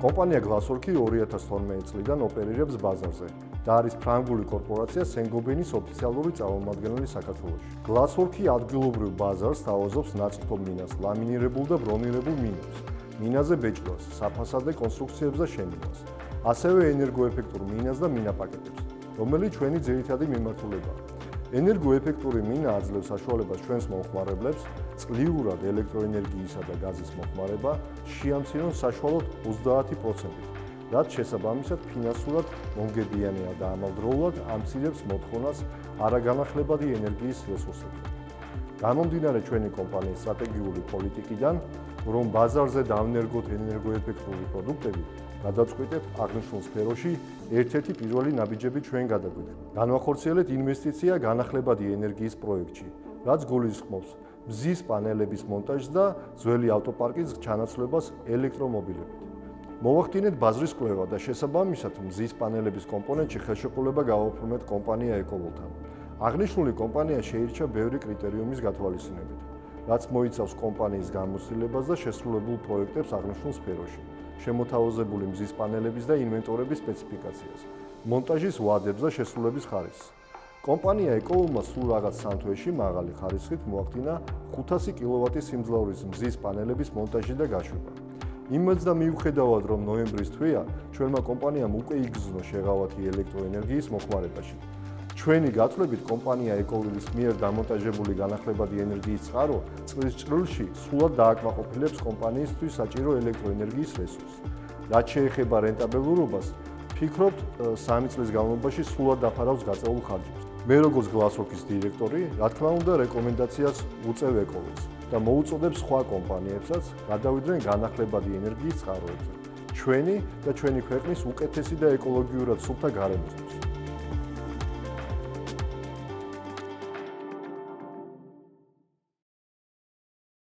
კომპანია Glasswork 2012 წლიდან ოპერირებს ბაზარზე და არის ფრანგული კორპორაცია Saint-Gobain-ის ოფიციალური წარმომადგენელი საქართველოში. Glasswork ადგილობრივ ბაზარს თავაზობს ნაწილობრივ მინას, ლამინირებულ და ბრონირებულ მინებს, მინაზე ბეჭდვას, საფასადე კონსტრუქციებს და შემინებას, ასევე ენერგოეფექტურ მინას და მინაპაკეტებს, რომელიც ჩვენი ძირითადი მიმართულებაა. ენერგოეფექტური მინა აძლევს საშუალებას ჩვენს მომხმარებლებს წლიურად ელექტროენერგიისა და გაზის მოხმარება შეამცირონ საშუალოდ 30%, რაც შესაბამისად ფინანსურად მომგებიანია და ამავდროულად ამცირებს მოთხოვნას არაგანახლებადი ენერგიის რესურსებზე. გამომდინარე ჩვენი კომპანიის სტრატეგიული პოლიტიკიდან, რომ ბაზარზე დავნერგოთ ენერგოეფექტური პროდუქტები, გადაწყვიტებთ აღნიშნულ სფეროში ერთ-ერთი პირველი ნაბიჯები ჩვენ გადაგვიდგა. განვახორციელეთ ინვესტიცია განახლებადი ენერგიის პროექტში, რაც გულისხმობს მზის პანელების მონტაჟს და ძველი ავტოპარკის ჩანაცვლებას ელექტრომობილებით. მოვახდინეთ ბაზრის კვლევა და შესაბამისად მზის პანელების კომპონენტში ხელშეკრულება გავაფორმეთ კომპანია Ecovolt-თან. აღნიშნული კომპანია შეირჩა ბევრი კრიტერიუმის გათვალისწინებით, რაც მოიცავს კომპანიის გამოცდილებას და შესრულებულ პროექტებს აღნიშნულ სფეროში, შემოთავაზებული მზის პანელების და ინვენტორების სპეციფიკაციას, მონტაჟის ვადებს და შესრულების ხარისხს. კომპანია Ecovolt-მა სულ რაღაც 3 თვეში მაღალი ხარისხით მოახდინა 500 კილოვატის სიმძლავრის მზის პანელების მონტაჟი და გაშვება. იმედს და მიუხედავად, რომ ნოემბრის თვეა, ჩვენმა კომპანიამ უკვე იგრძნო შეღავათი ელექტროენერგიის მოხმარებაში. ჩვენი გათვლებით კომპანია Ecovolt-ის მიერ დამონტაჟებული განახლებადი ენერგიის წყარო წლის ჭრილში სრულად დააკმაყოფილებს კომპანიისთვის საჭირო ელექტროენერგიის რესურსს. რაც შეეხება რენტაბელურობას, ფიქრობთ 3 წლის განმავლობაში სრულად დაფარავს გაწეულ ხარჯებს. მე როგორც Glasswork-ის დირექტორი, რა თქმა უნდა, რეკომენდაციას უწევ Ecovolt-ს და მოუწოდებ სხვა კომპანიებსაც გადავიდნენ განახლებადი ენერგიის წყაროებზე. ჩვენი და ჩვენი ქვეყნის უკეთესი და ეკოლოგიურად სუფთა გარემოსთვის.